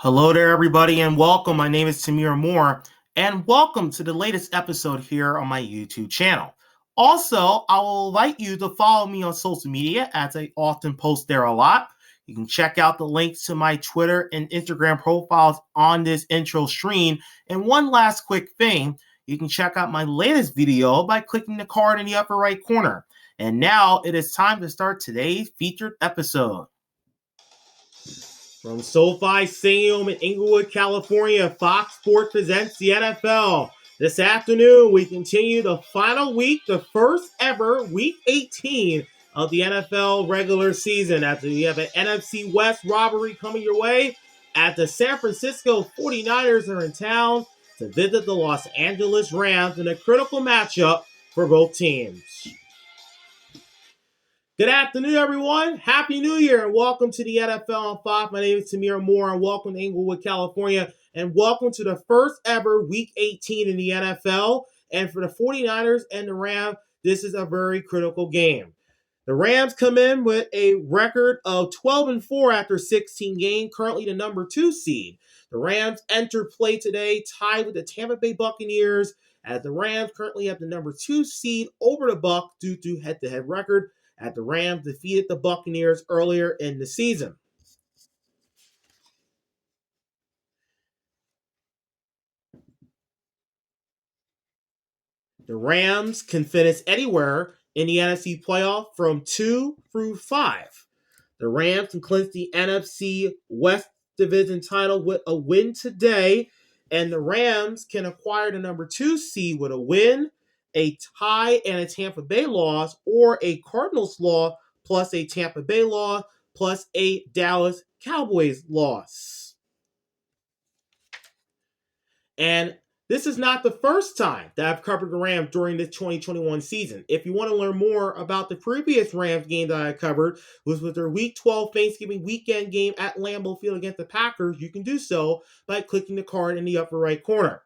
Hello there, everybody, and welcome. My name is Tamir Moore, and welcome to the latest episode here on my YouTube channel. Also, I will invite you to follow me on social media as I often post there a lot. You can check out the links to my Twitter and Instagram profiles on this intro screen. And one last quick thing, you can check out my latest video by clicking the card in the upper right corner. And now it is time to start today's featured episode. From SoFi Stadium in Inglewood, California, Fox Sports presents the NFL. This afternoon, we continue the final week, the first ever Week 18 of the NFL regular season. After you have an NFC West robbery coming your way, as the San Francisco 49ers are in town to visit the Los Angeles Rams in a critical matchup for both teams. Good afternoon, everyone. Happy New Year, and welcome to the NFL on Fox. My name is Tamir Moore, and welcome to Inglewood, California, and welcome to the first ever Week 18 in the NFL. And for the 49ers and the Rams, this is a very critical game. The Rams come in with a record of 12-4 after 16 games, currently the number 2 seed. The Rams enter play today tied with the Tampa Bay Buccaneers, as the Rams currently have the number 2 seed over the Bucs due to head-to-head record, as the Rams defeated the Buccaneers earlier in the season. The Rams can finish anywhere in the NFC playoff from 2 through 5. The Rams can clinch the NFC West Division title with a win today, and the Rams can acquire the number 2 seed with a win, a tie, and a Tampa Bay loss, or a Cardinals loss plus a Tampa Bay loss plus a Dallas Cowboys loss. And this is not the first time that I've covered the Rams during this 2021 season. If you want to learn more about the previous Rams game that I covered, which was their Week 12 Thanksgiving weekend game at Lambeau Field against the Packers, you can do so by clicking the card in the upper right corner.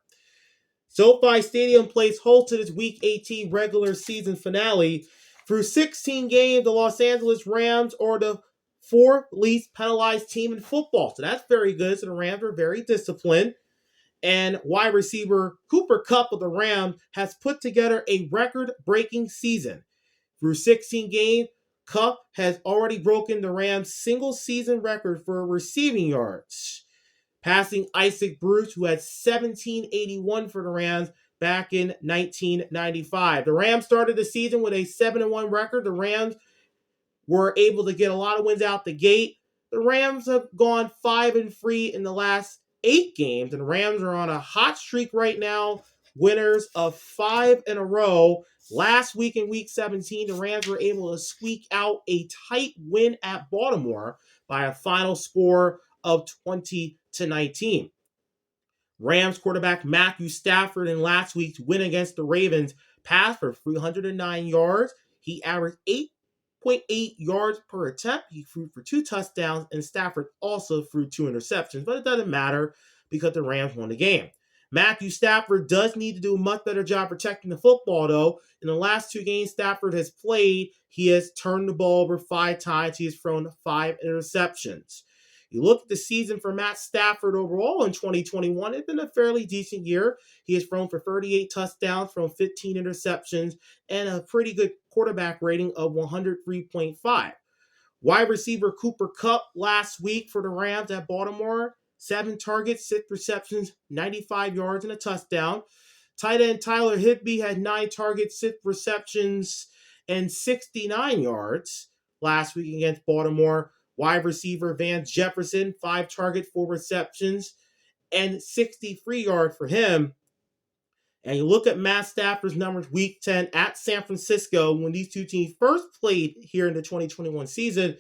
SoFi Stadium plays host to this Week 18 regular season finale. Through 16 games, the Los Angeles Rams are the 4th least penalized team in football. So that's very good. So the Rams are very disciplined. And wide receiver Cooper Kupp of the Rams has put together a record-breaking season. Through 16 games, Kupp has already broken the Rams' single-season record for receiving yards, passing Isaac Bruce, who had 1781 for the Rams back in 1995. The Rams started the season with a 7-1 record. The Rams were able to get a lot of wins out the gate. The Rams have gone 5-3 in the last 8 games, and the Rams are on a hot streak right now, winners of 5 in a row. Last week in Week 17, the Rams were able to squeak out a tight win at Baltimore by a final score of 20-19. Rams quarterback Matthew Stafford in last week's win against the Ravens passed for 309 yards. He averaged 8.8 yards per attempt. He threw for 2 touchdowns, and Stafford also threw 2 interceptions, but it doesn't matter because the Rams won the game. Matthew Stafford does need to do a much better job protecting the football, though. In the last 2 games Stafford has played, he has turned the ball over 5 times. He has thrown 5 interceptions. You look at the season for Matt Stafford overall in 2021, it's been a fairly decent year. He has thrown for 38 touchdowns, thrown 15 interceptions, and a pretty good quarterback rating of 103.5. Wide receiver Cooper Kupp last week for the Rams at Baltimore, 7 targets, 6 receptions, 95 yards, and a touchdown. Tight end Tyler Higbee had 9 targets, 6 receptions, and 69 yards last week against Baltimore. Wide receiver Van Jefferson, 5 targets, 4 receptions, and 63 yards for him. And you look at Matt Stafford's numbers Week 10 at San Francisco when these two teams first played here in the 2021 season.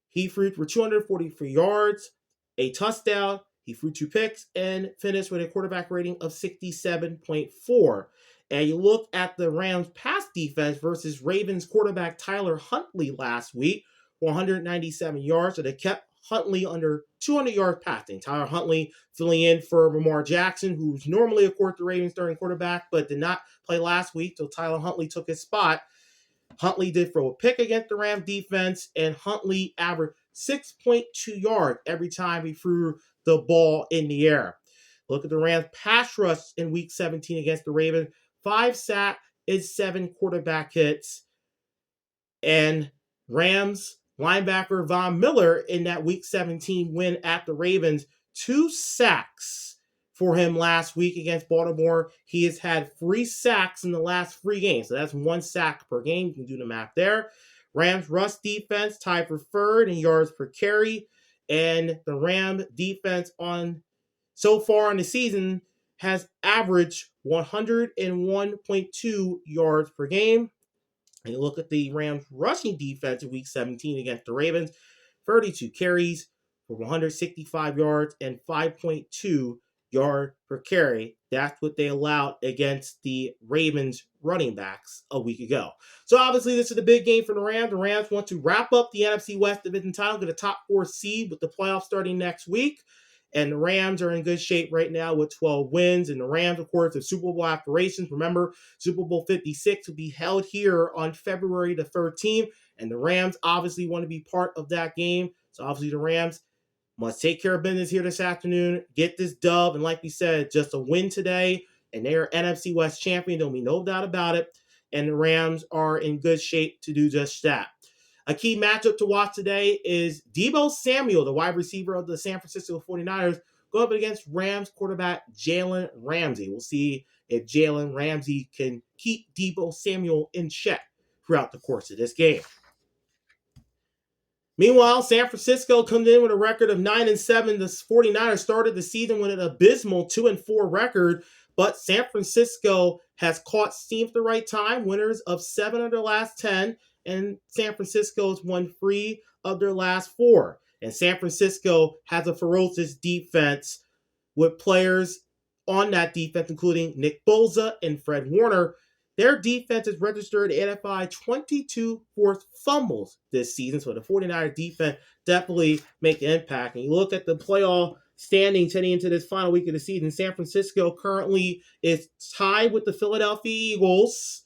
He threw for 243 yards, a touchdown, he threw 2 picks, and finished with a quarterback rating of 67.4. And you look at the Rams' pass defense versus Ravens quarterback Tyler Huntley last week, 197 yards, so they kept Huntley under 200 yards passing. Tyler Huntley filling in for Lamar Jackson, who's normally, of course, the Ravens starting quarterback, but did not play last week, so Tyler Huntley took his spot. Huntley did throw a pick against the Rams defense, and Huntley averaged 6.2 yards every time he threw the ball in the air. Look at the Rams pass rush in week 17 against the Ravens. 5 sacks and 7 quarterback hits. And Rams linebacker Von Miller in that week 17 win at the Ravens, 2 sacks for him last week against Baltimore. He has had 3 sacks in the last 3 games. So that's 1 sack per game. You can do the math there. Rams rush defense tied for third in yards per carry. And the Ram defense so far in the season has averaged 101.2 yards per game. And you look at the Rams rushing defense in week 17 against the Ravens, 32 carries for 165 yards and 5.2 yard per carry. That's what they allowed against the Ravens running backs a week ago. So obviously this is a big game for the Rams. The Rams want to wrap up the NFC West division title, get a top 4 seed with the playoffs starting next week. And the Rams are in good shape right now with 12 wins. And the Rams, of course, have Super Bowl aspirations. Remember, Super Bowl 56 will be held here on February the 13th. And the Rams obviously want to be part of that game. So obviously the Rams must take care of business here this afternoon, get this dub. And like we said, just a win today. And they are NFC West champion. There'll be no doubt about it. And the Rams are in good shape to do just that. A key matchup to watch today is Deebo Samuel, the wide receiver of the San Francisco 49ers, going up against Rams quarterback Jalen Ramsey. We'll see if Jalen Ramsey can keep Deebo Samuel in check throughout the course of this game. Meanwhile, San Francisco comes in with a record of 9-7. The 49ers started the season with an abysmal 2-4 record, but San Francisco has caught steam at the right time, winners of 7 of their last 10, and San Francisco's won 3 of their last 4. And San Francisco has a ferocious defense with players on that defense, including Nick Bosa and Fred Warner. Their defense has registered NFI 22 forced fumbles this season, so the 49ers defense definitely make an impact. And you look at the playoff standings heading into this final week of the season, San Francisco currently is tied with the Philadelphia Eagles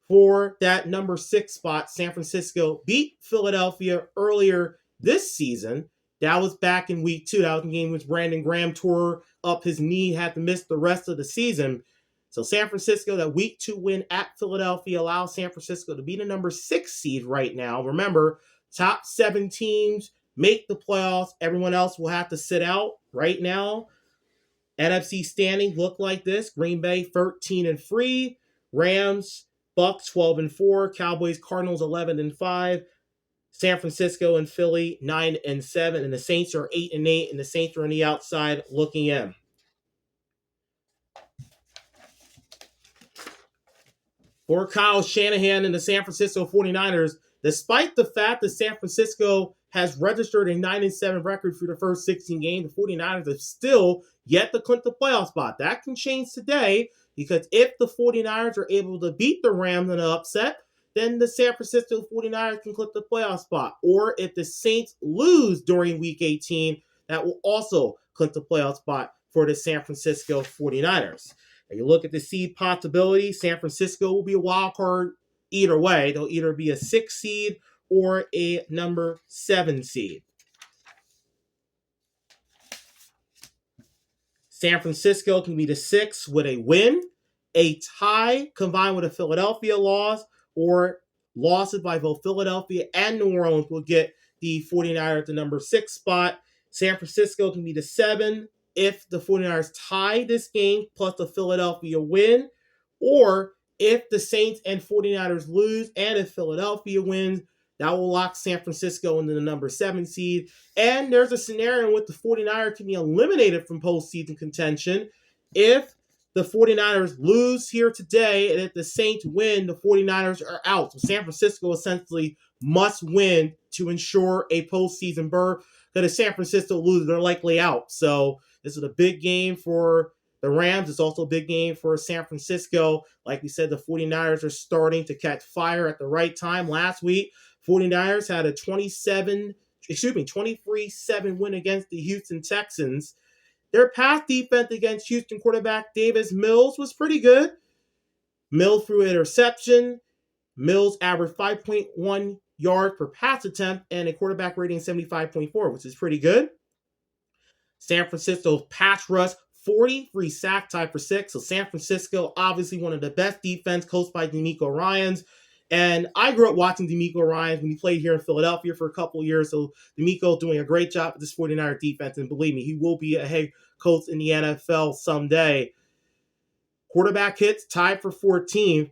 for that number 6 spot. San Francisco beat Philadelphia earlier this season. That was back in week 2. That was the game in which Brandon Graham tore up his knee, had to miss the rest of the season. So San Francisco, that week 2 win at Philadelphia allows San Francisco to be the number 6 seed right now. Remember, top 7 teams make the playoffs. Everyone else will have to sit out right now. NFC standings look like this. Green Bay 13-3, Rams, Bucks 12-4, Cowboys, Cardinals 11-5, San Francisco and Philly 9-7, and the Saints are 8-8, and the Saints are on the outside looking in. For Kyle Shanahan and the San Francisco 49ers, despite the fact that San Francisco has registered a 9-7 record through the first 16 games, the 49ers have still yet to clinch the playoff spot. That can change today, because if the 49ers are able to beat the Rams in an upset, then the San Francisco 49ers can clinch the playoff spot. Or if the Saints lose during Week 18, that will also clinch the playoff spot for the San Francisco 49ers. And you look at the seed possibility, San Francisco will be a wild card either way. They'll either be a 6 seed or a number 7 seed. San Francisco can be the 6 with a win, a tie combined with a Philadelphia loss, or losses by both Philadelphia and New Orleans will get the 49ers the number 6 spot. San Francisco can be the 7 if the 49ers tie this game plus the Philadelphia win, or if the Saints and 49ers lose and if Philadelphia wins, that will lock San Francisco into the number 7 seed. And there's a scenario in which the 49ers can be eliminated from postseason contention if the 49ers lose here today, and if the Saints win, the 49ers are out. So San Francisco essentially must win to ensure a postseason berth. Because if San Francisco loses, they're likely out. So this is a big game for the Rams. It's also a big game for San Francisco. Like we said, the 49ers are starting to catch fire at the right time. Last week, 49ers had a 23-7 win against the Houston Texans. Their pass defense against Houston quarterback Davis Mills was pretty good. Mills threw an interception. Mills averaged 5.1 yards per pass attempt and a quarterback rating of 75.4, which is pretty good. San Francisco's pass rush, 43 sack, tied for 6th. So San Francisco, obviously one of the best defense, coached by DeMeco Ryans. And I grew up watching DeMeco Ryans when he played here in Philadelphia for a couple of years. So DeMeco doing a great job with this 49er defense. And believe me, he will be a head coach in the NFL someday. Quarterback hits, tied for 14th.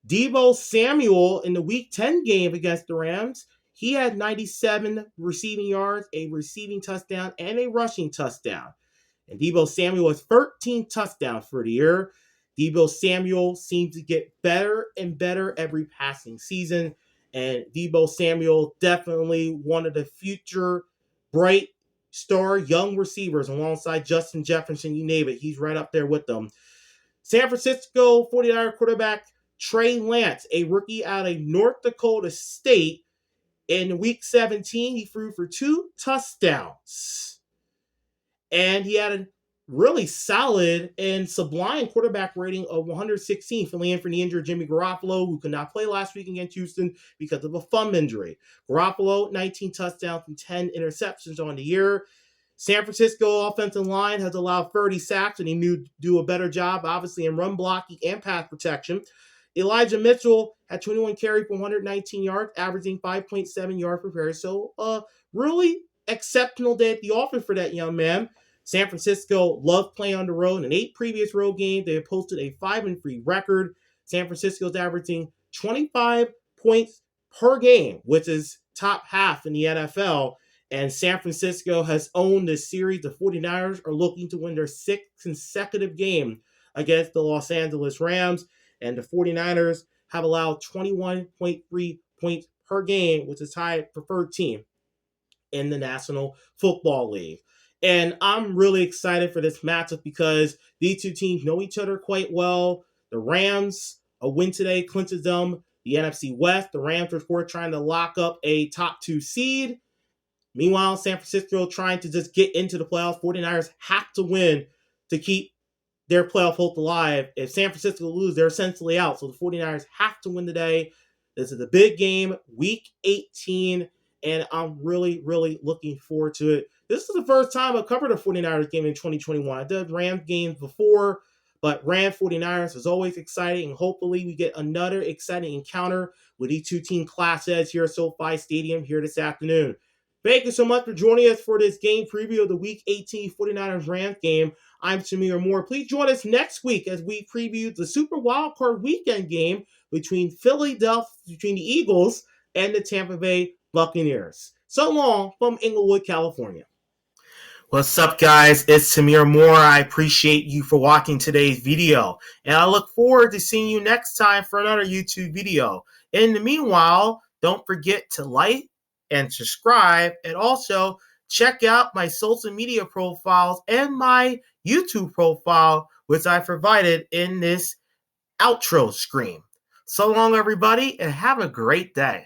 Deebo Samuel in the Week 10 game against the Rams, he had 97 receiving yards, a receiving touchdown, and a rushing touchdown. And Deebo Samuel has 13 touchdowns for the year. Deebo Samuel seems to get better and better every passing season. And Deebo Samuel definitely one of the future bright star young receivers alongside Justin Jefferson, you name it. He's right up there with them. San Francisco 49er quarterback Trey Lance, a rookie out of North Dakota State, in Week 17, he threw for 2 touchdowns. And he had a really solid and sublime quarterback rating of 116, filling in for the injured Jimmy Garoppolo, who could not play last week against Houston because of a thumb injury. Garoppolo, 19 touchdowns and 10 interceptions on the year. San Francisco offensive line has allowed 30 sacks, and he knew to do a better job, obviously, in run blocking and pass protection. Elijah Mitchell had 21 carries for 119 yards, averaging 5.7 yards per carry. So, really exceptional day at the office for that young man. San Francisco loved playing on the road. In 8 previous road games, they have posted a 5-3 record. San Francisco's averaging 25 points per game, which is top half in the NFL. And San Francisco has owned this series. The 49ers are looking to win their 6th consecutive game against the Los Angeles Rams. And the 49ers have allowed 21.3 points per game, which is tied for third team in the National Football League. And I'm really excited for this matchup because these two teams know each other quite well. The Rams, a win today clinches them the NFC West. The Rams are, of course, trying to lock up a top 2 seed. Meanwhile, San Francisco trying to just get into the playoffs. 49ers have to win to keep their playoff hope alive. If San Francisco lose, they're essentially out. So the 49ers have to win today. This is a big game, Week 18, and I'm really, really looking forward to it. This is the first time I've covered a 49ers game in 2021. I did Rams games before, but Rams 49ers is always exciting, and hopefully we get another exciting encounter with these two team class heads here at SoFi Stadium here this afternoon. Thank you so much for joining us for this game preview of the Week 18 49ers Rams game. I'm Tamir Moore. Please join us next week as we preview the Super Wildcard Weekend game between the Eagles and the Tampa Bay Buccaneers. So long from Inglewood, California. What's up, guys? It's Tamir Moore. I appreciate you for watching today's video, and I look forward to seeing you next time for another YouTube video. In the meanwhile, don't forget to like and subscribe, and also check out my social media profiles and my YouTube profile, which I provided in this outro screen. So long, everybody, and have a great day.